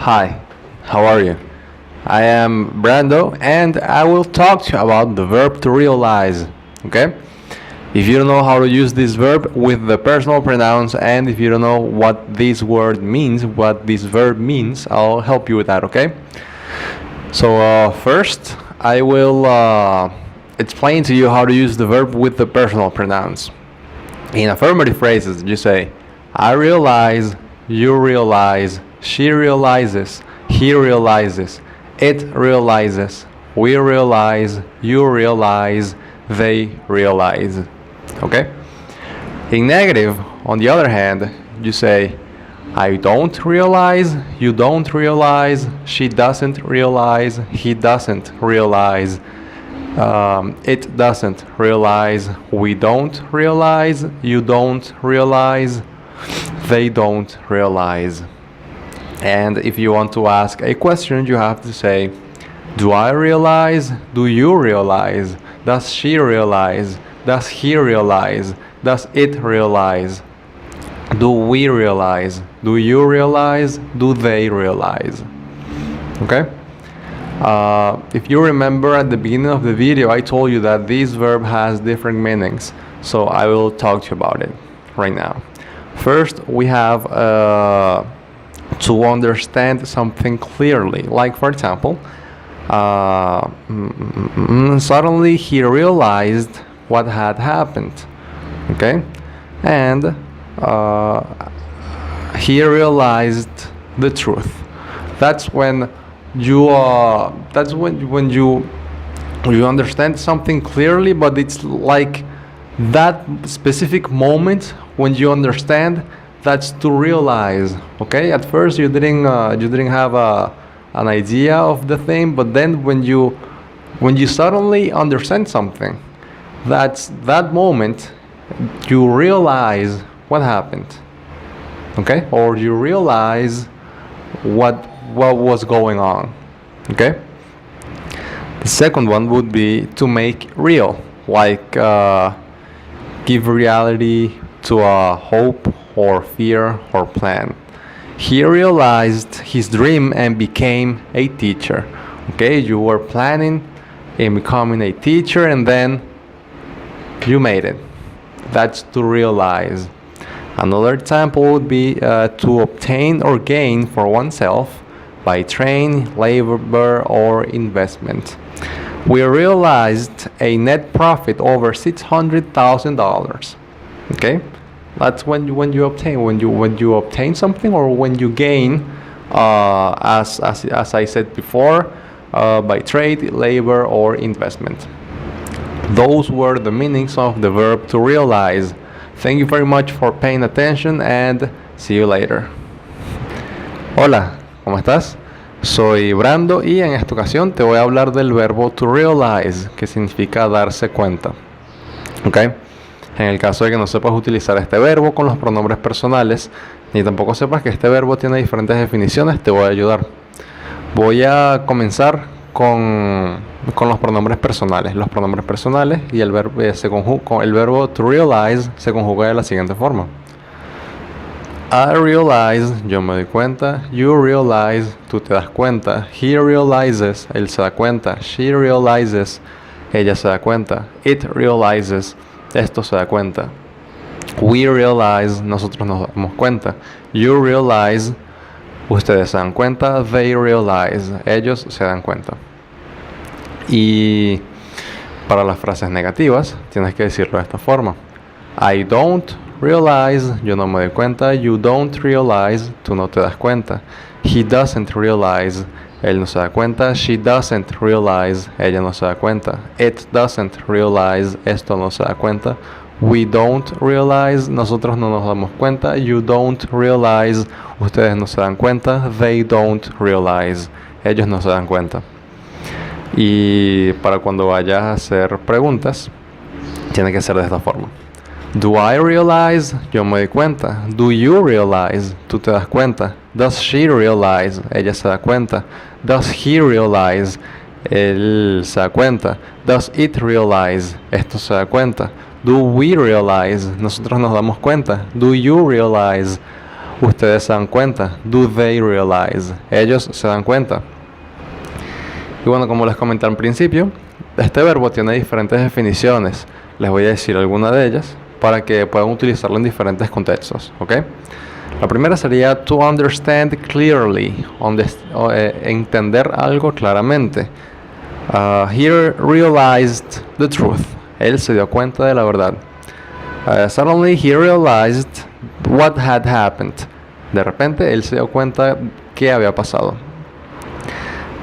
Hi, how are you? I am Brando and I will talk to you about the verb to realize. Okay? If you don't know how to use this verb with the personal pronouns and if you don't know what this word means, what this verb means, I'll help you with that, okay? So, first, I will explain to you how to use the verb with the personal pronouns. In affirmative phrases, you say, I realize, you realize, she realizes, he realizes, it realizes, we realize, you realize, they realize. Okay? In negative, on the other hand, you say, I don't realize, you don't realize, she doesn't realize, he doesn't realize, it doesn't realize, we don't realize, you don't realize, they don't realize. And if you want to ask a question, you have to say, do I realize? Do you realize? Does she realize? Does he realize? Does it realize? Do we realize? Do you realize? Do they realize? Okay? If you remember at the beginning of the video, I told you that this verb has different meanings. So I will talk to you about it right now. First, we have to understand something clearly. Like, for example, suddenly he realized what had happened. Okay? And he realized the truth. That's when you you understand something clearly, but it's like that specific moment when you understand, that's to realize. Okay, at first you didn't have an idea of the thing, but then when you suddenly understand something, that's that moment you realize what happened. Okay, or you realize what was going on. Okay, the second one would be to make real, like give reality to a hope or fear or plan. He realized his dream and became a teacher. Okay, you were planning in becoming a teacher and then you made it. That's to realize. Another example would be to obtain or gain for oneself by training, labor, or investment. We realized a net profit over $600,000. Okay, that's when you obtain something, or when you gain, as I said before, by trade, labor, or investment. Those were the meanings of the verb to realize. Thank you very much for paying attention and see you later. Hola, ¿cómo estás? Soy Brando y en esta ocasión te voy a hablar del verbo to realize, que significa darse cuenta. ¿Ok? En el caso de que no sepas utilizar este verbo con los pronombres personales, ni tampoco sepas que este verbo tiene diferentes definiciones, te voy a ayudar. Voy a comenzar con los pronombres personales. Los pronombres personales y el verbo el verbo to realize se conjuga de la siguiente forma. I realize, yo me doy cuenta. You realize, tú te das cuenta. He realizes, él se da cuenta. She realizes, ella se da cuenta. It realizes, esto se da cuenta. We realize, nosotros nos damos cuenta. You realize, ustedes se dan cuenta. They realize, ellos se dan cuenta. Y para las frases negativas tienes que decirlo de esta forma. I don't realize, yo no me doy cuenta. You don't realize, tú no te das cuenta. He doesn't realize, él no se da cuenta. She doesn't realize, ella no se da cuenta. It doesn't realize, esto no se da cuenta. We don't realize, nosotros no nos damos cuenta. You don't realize, ustedes no se dan cuenta. They don't realize, ellos no se dan cuenta. Y para cuando vayas a hacer preguntas, tiene que ser de esta forma. Do I realize? Yo me doy cuenta. Do you realize? Tú te das cuenta. Does she realize? Ella se da cuenta. Does he realize? Él se da cuenta. Does it realize? Esto se da cuenta. Do we realize? Nosotros nos damos cuenta. Do you realize? Ustedes se dan cuenta. Do they realize? Ellos se dan cuenta. Y bueno, como les comenté al principio, este verbo tiene diferentes definiciones. Les voy a decir alguna de ellas para que puedan utilizarlo en diferentes contextos, ¿ok? La primera sería to understand clearly, entender algo claramente. He realized the truth. Él se dio cuenta de la verdad. Suddenly he realized what had happened. De repente él se dio cuenta que había pasado.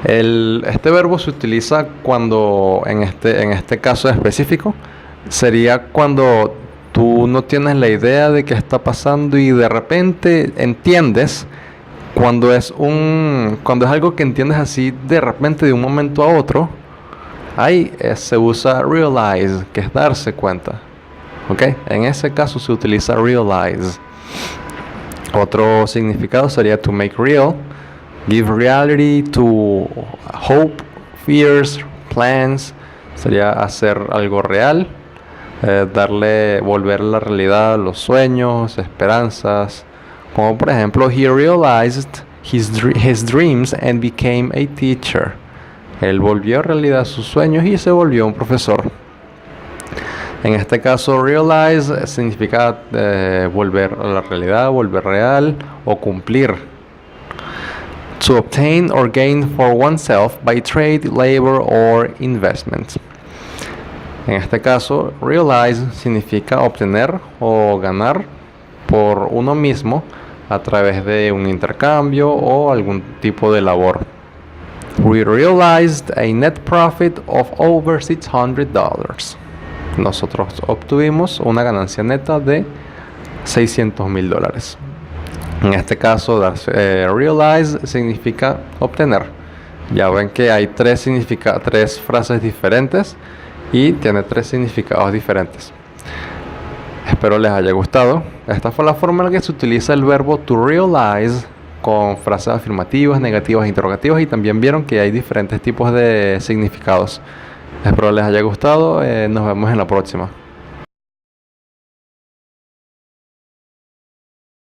Este verbo se utiliza cuando, en este caso específico, sería cuando tú no tienes la idea de qué está pasando y de repente entiendes. Cuando es algo que entiendes así de repente de un momento a otro, ahí se usa realize, que es darse cuenta. ¿Ok? En ese caso se utiliza realize. Otro significado sería to make real, give reality to hope, fears, plans. Sería hacer algo real, volver la realidad, los sueños, esperanzas. Como por ejemplo, he realized his dreams and became a teacher. Él volvió a realidad sus sueños y se volvió un profesor. En este caso, realize significa volver a la realidad, volver real o cumplir. To obtain or gain for oneself by trade, labor or investment. En este caso, realize significa obtener o ganar por uno mismo a través de un intercambio o algún tipo de labor. We realized a net profit of over $600. Nosotros obtuvimos una ganancia neta de $600,000. En este caso, realize significa obtener. Ya ven que hay tres frases diferentes y tiene tres significados diferentes. Espero les haya gustado. Esta fue la forma en la que se utiliza el verbo to realize con frases afirmativas, negativas e interrogativas, y también vieron que hay diferentes tipos de significados. Espero les haya gustado. Nos vemos en la próxima.